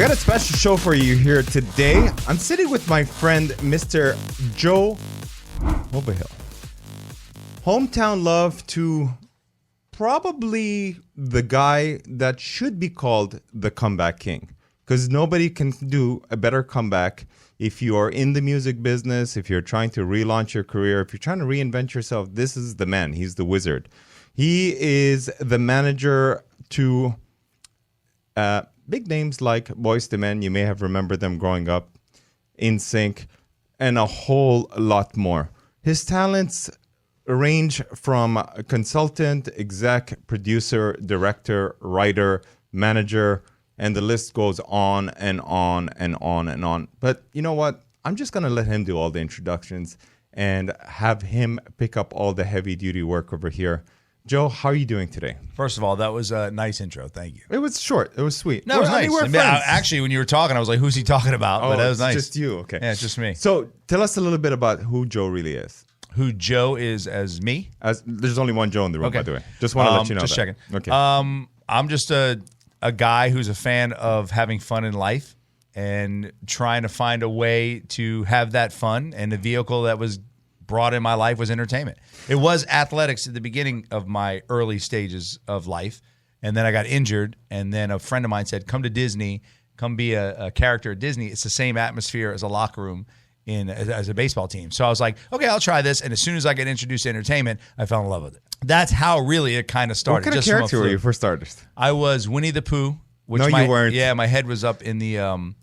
got a special show for you here today. I'm sitting with my friend, Mr. Joe Mulvihill. Hometown love to probably the guy that should be called the comeback king, because nobody can do a better comeback if you are in the music business, if you're trying to relaunch your career, if you're trying to reinvent yourself. This is the man. He's the wizard. He is the manager to big names like Boyz II Men. You may have remembered them growing up, NSYNC, and a whole lot more. His talents range from consultant, exec, producer, director, writer, manager, and the list goes on and on and on and on. But you know what? I'm just going to let him do all the introductions and have him pick up all the heavy-duty work over here. Joe, how are you doing today? First of all, that was a nice intro. Thank you. It was short. It was sweet. No, it was nice. We're friends. Actually, when you were talking, I was like, who's he talking about? Oh, but that was nice. Just you. Okay. Yeah, it's just me. So tell us a little bit about who Joe really is. Who Joe is as me? There's only one Joe in the room, Okay. by the way. Just want to let you know just that. checking. Okay. I'm just a guy who's a fan of having fun in life and trying to find a way to have that fun. And the vehicle that was brought in my life was entertainment. It was athletics at the beginning of my early stages of life. And then I got injured. And then a friend of mine said, come to Disney, come be a character at Disney. It's the same atmosphere as a locker room as a baseball team. So I was like, okay, I'll try this. And as soon as I get introduced to entertainment, I fell in love with it. That's how really it kind of started. What kind of character were you for starters? I was Winnie the Pooh. Which No, you weren't. Yeah, my head was up in the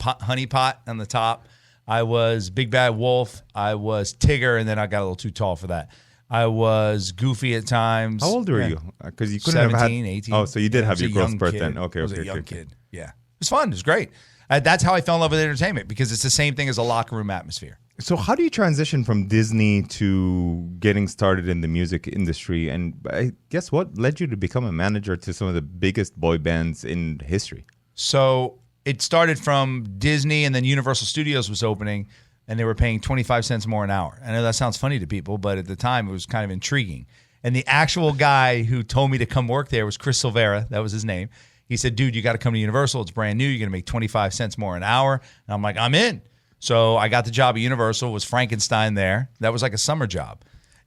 honey pot on the top. I was Big Bad Wolf. I was Tigger, and then I got a little too tall for that. I was Goofy at times. How old were you? Because you couldn't 17, have had 18. Oh, so you did have your growth spurt then. Okay, I was okay, a young okay. kid. Yeah. It was fun. It was great. That's how I fell in love with entertainment, because it's the same thing as a locker room atmosphere. So how do you transition from Disney to getting started in the music industry? And I guess what led you to become a manager to some of the biggest boy bands in history? So it started from Disney, and then Universal Studios was opening, and they were paying 25 cents more an hour. I know that sounds funny to people, but at the time it was kind of intriguing. And the actual guy who told me to come work there was Chris Silvera. That was his name. He said, dude, you got to come to Universal. It's brand new. You're going to make 25 cents more an hour. And I'm like, I'm in. So I got the job at Universal, was Frankenstein there. That was like a summer job.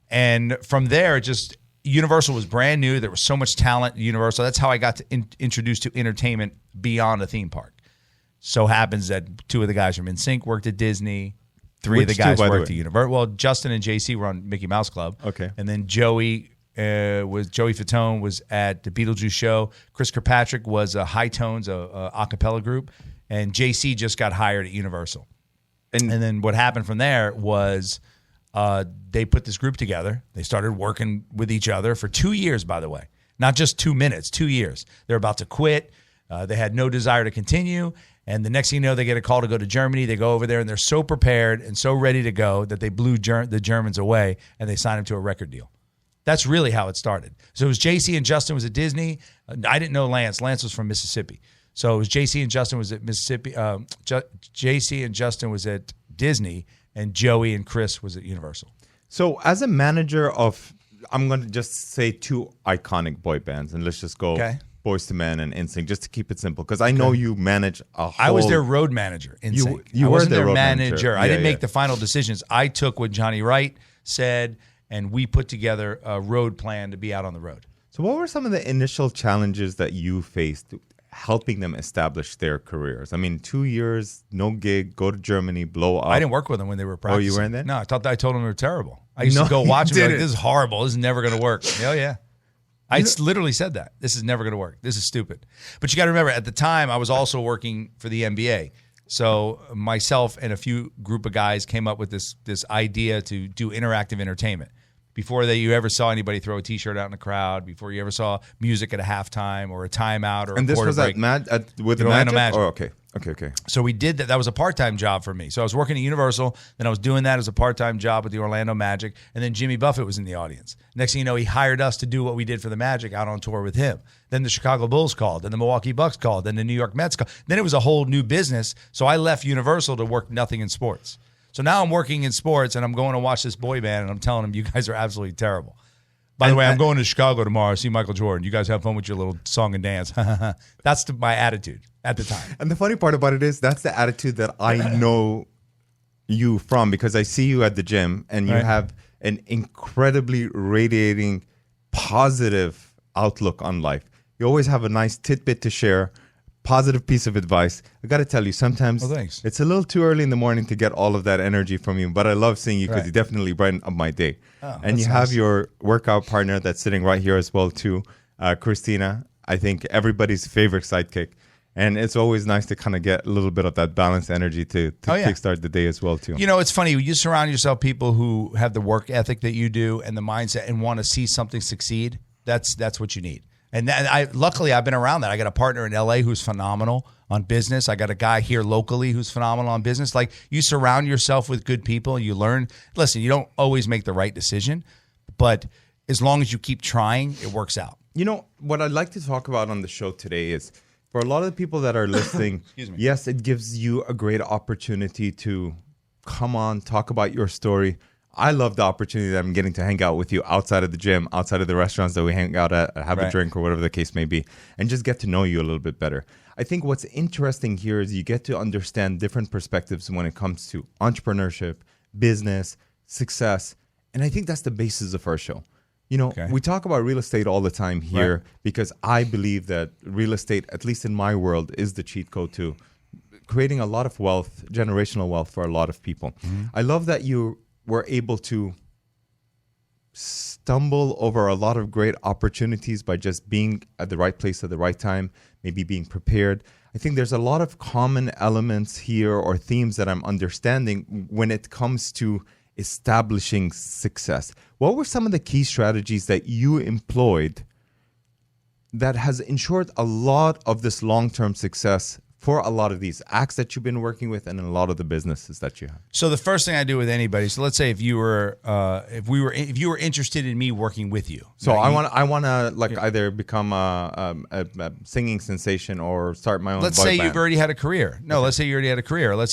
And from there, Universal was brand new. There was so much talent at Universal. That's how I got to introduced to entertainment beyond a theme park. So happens that two of the guys from NSYNC worked at Disney. Three of the guys worked at Universal. Well, Justin and JC were on Mickey Mouse Club. Okay. And then Joey Fatone was at the Beetlejuice show. Chris Kirkpatrick was High Tones, a cappella group. And JC just got hired at Universal. And then what happened from there was they put this group together. They started working with each other for 2 years, by the way. Not just 2 minutes, 2 years. They're about to quit. They had no desire to continue. And the next thing you know, they get a call to go to Germany. They go over there, and they're so prepared and so ready to go that they blew the Germans away, and they signed them to a record deal. That's really how it started. So it was JC and Justin was at Disney. I didn't know Lance. Lance was from Mississippi. So it was JC and Justin was at Mississippi. JC and Justin was at Disney, and Joey and Chris was at Universal. So as a manager of, I'm going to just say two iconic boy bands, and let's just go Boyz II Men and NSYNC, just to keep it simple, because I know you manage a whole... I was their road manager, NSYNC. You I were wasn't their their road manager. I didn't Yeah, make the final decisions. I took what Johnny Wright said, and we put together a road plan to be out on the road. So what were some of the initial challenges that you faced helping them establish their careers? I mean, 2 years, no gig, go to Germany, blow up. I didn't work with them when they were practicing. Oh, you weren't there? No, I told them they were terrible. I used to go watch them and be like, this is horrible. This is never going to work. Oh, yeah. I literally said that. This is never going to work. This is stupid. But you got to remember, at the time, I was also working for the NBA. So myself and a few group of guys came up with this idea to do interactive entertainment. Before you ever saw anybody throw a T-shirt out in the crowd, before you ever saw music at a halftime or a timeout or a quarter break. And this was with the Orlando Magic? Magic. Oh, okay. So we did that. That was a part-time job for me. So I was working at Universal, then I was doing that as a part-time job with the Orlando Magic, and then Jimmy Buffett was in the audience. Next thing you know, he hired us to do what we did for the Magic out on tour with him. Then the Chicago Bulls called, then the Milwaukee Bucks called, then the New York Mets called. Then it was a whole new business. So I left Universal to work nothing in sports. So now I'm working in sports, and I'm going to watch this boy band, and I'm telling them, you guys are absolutely terrible. By the way, I'm going to Chicago tomorrow. See Michael Jordan. You guys have fun with your little song and dance. That's my attitude at the time. And the funny part about it is that's the attitude that I know you from, because I see you at the gym and you have an incredibly radiating, positive outlook on life. You always have a nice tidbit to share, positive piece of advice. I got to tell you, sometimes it's a little too early in the morning to get all of that energy from you, but I love seeing you because you definitely brighten up my day. And you have your workout partner that's sitting right here as well too, Christina. I think everybody's favorite sidekick. And it's always nice to kind of get a little bit of that balanced energy to kickstart the day as well too. You know, it's funny. You surround yourself people who have the work ethic that you do and the mindset and want to see something succeed. That's what you need. And luckily, I've been around that. I got a partner in LA who's phenomenal on business. I got a guy here locally who's phenomenal on business. Like, you surround yourself with good people. You learn. Listen, you don't always make the right decision, but as long as you keep trying, it works out. You know, what I'd like to talk about on the show today is, for a lot of the people that are listening, yes, it gives you a great opportunity to come on, talk about your story. I love the opportunity that I'm getting to hang out with you outside of the gym, outside of the restaurants that we hang out at, have a drink or whatever the case may be, and just get to know you a little bit better. I think what's interesting here is you get to understand different perspectives when it comes to entrepreneurship, business, success, and I think that's the basis of our show. You know, we talk about real estate all the time here because I believe that real estate, at least in my world, is the cheat code to creating a lot of wealth, generational wealth for a lot of people. I love that you were able to stumble over a lot of great opportunities by just being at the right place at the right time, maybe being prepared. I think there's a lot of common elements here or themes that I'm understanding when it comes to establishing success. What were some of the key strategies that you employed that has ensured a lot of this long-term success for a lot of these acts that you've been working with and in a lot of the businesses that you have? So the first thing I do with anybody, so let's say if you were interested in me working with you. So I want to like either become a singing sensation or start my own. Let's say you've already had a career. No, let's say you already had a career. Let's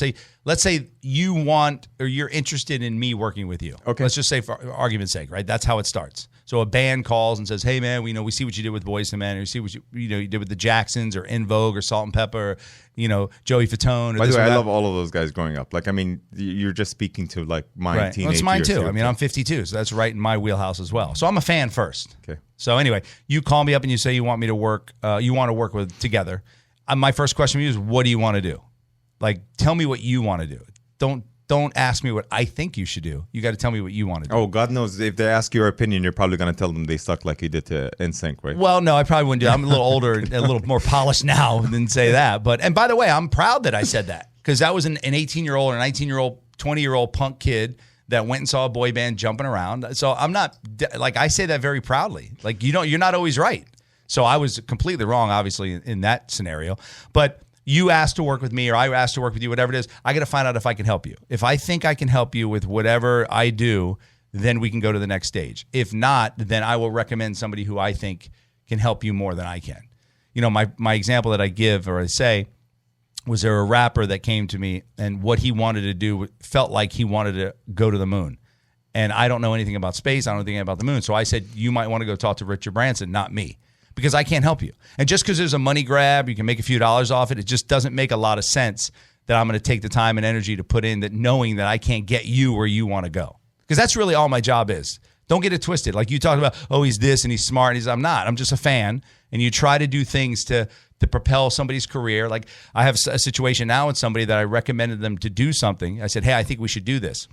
say you want or you're interested in me working with you. Okay. Let's just say for argument's sake, right? That's how it starts. So a band calls and says, "Hey man, we see what you did with Boyz II Men, or we see what you did with the Jacksons, or In Vogue, or Salt and Pepper, or, Joey Fatone." By the way, I love all of those guys growing up. Like, I mean, you're just speaking to like my teenage years. Well, it's mine too. I mean, I'm 52, so that's right in my wheelhouse as well. So I'm a fan first. Okay. So anyway, you call me up and you say you want me to work. You want to work together. My first question to you is, what do you want to do? Like, tell me what you want to do. Don't ask me what I think you should do. You got to tell me what you want to do. Oh, God knows if they ask your opinion, you're probably going to tell them they suck like you did to NSYNC, right? Well, no, I probably wouldn't do that. I'm a little older, a little more polished now than say that. And by the way, I'm proud that I said that, because that was an 18-year-old or 19-year-old, 20-year-old punk kid that went and saw a boy band jumping around. So I'm not like, I say that very proudly. Like, you're not always right. So I was completely wrong, obviously, in that scenario. But you asked to work with me, or I asked to work with you, whatever it is, I got to find out if I can help you. If I think I can help you with whatever I do, then we can go to the next stage. If not, then I will recommend somebody who I think can help you more than I can. My example that I give or I say was, there a rapper that came to me, and what he wanted to do felt like he wanted to go to the moon. And I don't know anything about space. I don't know anything about the moon. So I said, you might want to go talk to Richard Branson, not me, because I can't help you. And just because there's a money grab, you can make a few dollars off it, it just doesn't make a lot of sense that I'm going to take the time and energy to put in that, knowing that I can't get you where you want to go. Because that's really all my job is. Don't get it twisted. Like, you talk about, oh, he's this and he's smart. I'm not. I'm just a fan. And you try to do things to propel somebody's career. Like, I have a situation now with somebody that I recommended them to do something. I said, hey, I think we should do this.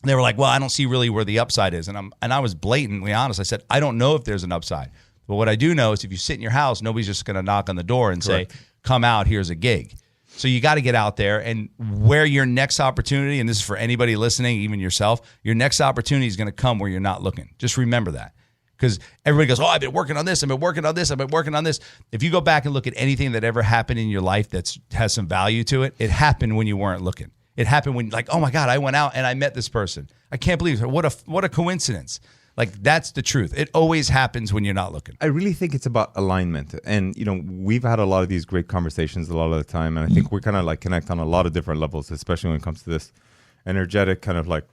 And they were like, well, I don't see really where the upside is. And I was blatantly honest. I said, I don't know if there's an upside. But what I do know is if you sit in your house, nobody's just going to knock on the door and say, come out, here's a gig. So you got to get out there, and where your next opportunity, and this is for anybody listening, even yourself, your next opportunity is going to come where you're not looking. Just remember that. Because everybody goes, oh, I've been working on this, I've been working on this, I've been working on this. If you go back and look at anything that ever happened in your life that has some value to it, it happened when you weren't looking. It happened when, like, oh my God, I went out and I met this person. I can't believe it. What a coincidence. Like, that's the truth. It always happens when you're not looking. I really think it's about alignment. And, we've had a lot of these great conversations a lot of the time. And I think we kind of like connect on a lot of different levels, especially when it comes to this energetic kind of like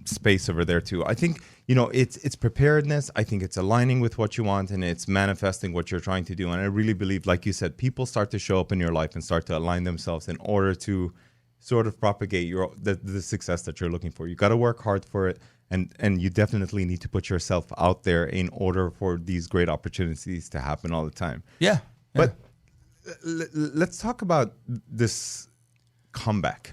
space over there too. I think, it's preparedness. I think it's aligning with what you want, and it's manifesting what you're trying to do. And I really believe, like you said, people start to show up in your life and start to align themselves in order to sort of propagate the success that you're looking for. You got to work hard for it, and you definitely need to put yourself out there in order for these great opportunities to happen all the time. Yeah. But let's talk about this comeback.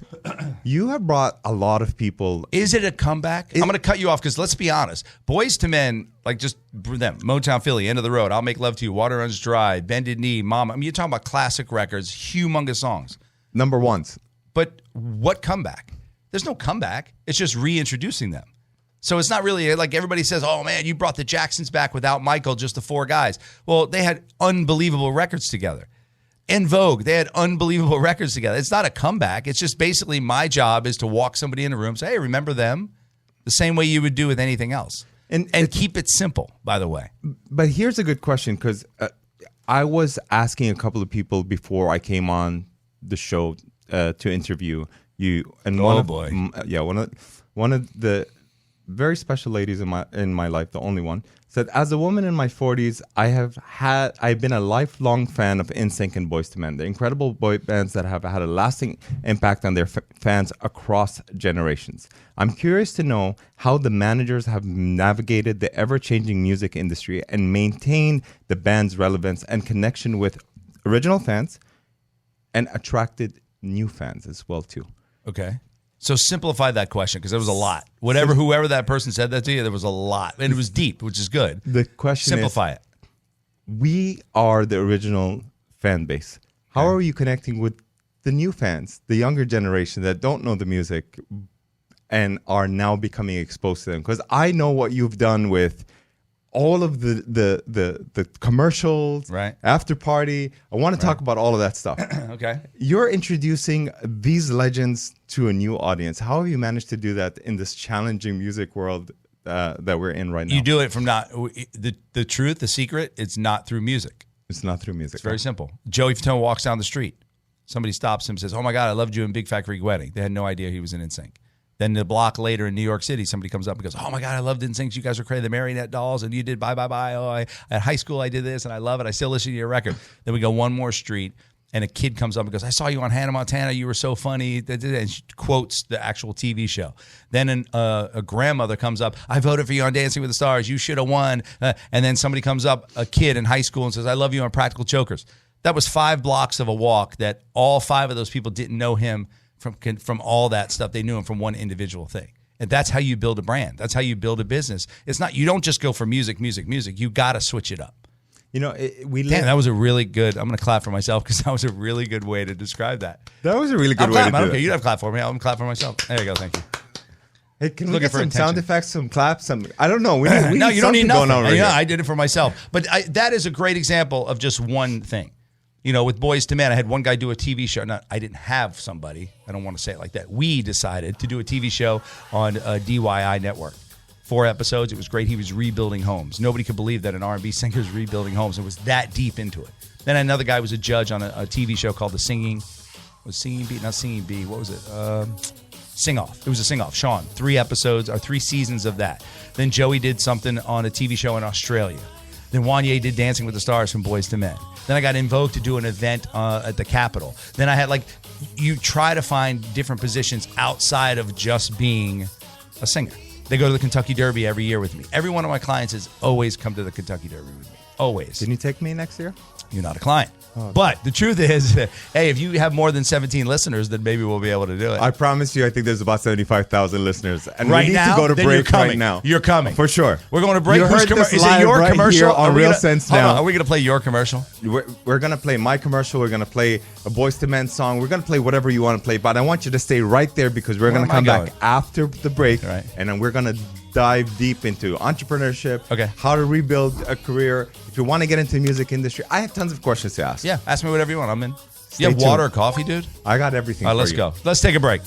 You have brought a lot of people. Is it a comeback? I'm going to cut you off because let's be honest. Boys to Men, like just them, Motown Philly, End of the Road, I'll Make Love to You, Water Runs Dry, Bended Knee, Mama. I mean, you're talking about classic records, humongous songs. Number ones. But what comeback? There's no comeback. It's just reintroducing them. So it's not really like everybody says, oh, man, you brought the Jacksons back without Michael, just the four guys. Well, they had unbelievable records together. En Vogue, they had unbelievable records together. It's not a comeback. It's just basically my job is to walk somebody in the room, say, hey, remember them? The same way you would do with anything else. And keep it simple, by the way. But here's a good question, because I was asking a couple of people before I came on the show to interview you. And one of the very special ladies in my life, the only one, said, as a woman in my 40s, I've been a lifelong fan of NSYNC and Boyz II Men, the incredible boy bands that have had a lasting impact on their fans across generations. I'm curious to know how the managers have navigated the ever-changing music industry and maintained the band's relevance and connection with original fans and attracted new fans as well, too. Okay. So simplify that question, because there was a lot. Whoever that person said that to you, there was a lot. And it was deep, which is good. The question simplify it. We are the original fan base. How are you connecting with the new fans, the younger generation that don't know the music and are now becoming exposed to them? Because I know what you've done with all of the commercials, right? After party. I want to talk about all of that stuff. Okay. You're introducing these legends to a new audience. How have you managed to do that in this challenging music world that we're in right now? You do it from the truth, the secret, it's not through music. It's not through music. It's very simple. Joey Fatone walks down the street. Somebody stops him and says, oh my God, I loved you in Big Fat Greek Wedding. They had no idea he was in NSYNC. Then the block later in New York City, somebody comes up and goes, oh my God, I loved NSYNC. You guys were crazy. The Marionette Dolls, and you did Bye Bye Bye. Oh, at high school I did this, and I love it. I still listen to your record. Then we go one more street, and a kid comes up and goes, I saw you on Hannah Montana. You were so funny. And she quotes the actual TV show. Then a grandmother comes up. I voted for you on Dancing with the Stars. You should have won. And then somebody comes up, a kid in high school, and says, I love you on Practical Jokers. That was 5 blocks of a walk that all 5 of those people didn't know him from all that stuff. They knew him from one individual thing. And that's how you build a brand. That's how you build a business. It's not, you don't just go for music. You got to switch it up. That was a really good, I'm going to clap for myself because that was a really good way to describe that. That was a really good way to do it. I don't care. You don't have to clap for me. I'm going to clap for myself. There you go. Thank you. Hey, can we get some sound effects, some claps, some, I don't know. We no, need you don't need nothing. Right I did it for myself. But that is a great example of just one thing. With Boyz II Men, I had one guy do a TV show. I didn't have somebody. I don't want to say it like that. We decided to do a TV show on DYI Network. 4 episodes. It was great. He was rebuilding homes. Nobody could believe that an R&B singer is rebuilding homes. It was that deep into it. Then another guy was a judge on a TV show called Singing Bee. What was it? Sing Off. It was a Sing Off. Sean. 3 episodes or 3 seasons of that. Then Joey did something on a TV show in Australia. Then Wanye did Dancing with the Stars from Boyz II Men. Then I got En Vogue to do an event at the Capitol. Then I had you try to find different positions outside of just being a singer. They go to the Kentucky Derby every year with me. Every one of my clients has always come to the Kentucky Derby with me. Always. Can you take me next year? You're not a client. Oh, but the truth is, hey, if you have more than 17 listeners, then maybe we'll be able to do it. I promise you, I think there's about 75,000 listeners. And right we need now, to go to break right now. You're coming. For sure. We're going to break. You heard this is it your right commercial? Here on Real Sense now. Are we going to play your commercial? We're going to play my commercial. We're going to play a Boyz II Men song. We're going to play whatever you want to play. But I want you to stay right there because we're going to come back after the break. Right. And then we're going to dive deep into entrepreneurship, how to rebuild a career. If you want to get into the music industry, I have tons of questions to ask. Yeah, ask me whatever you want. I'm in. You have water or coffee, dude? I got everything. All right, let's go. Let's take a break.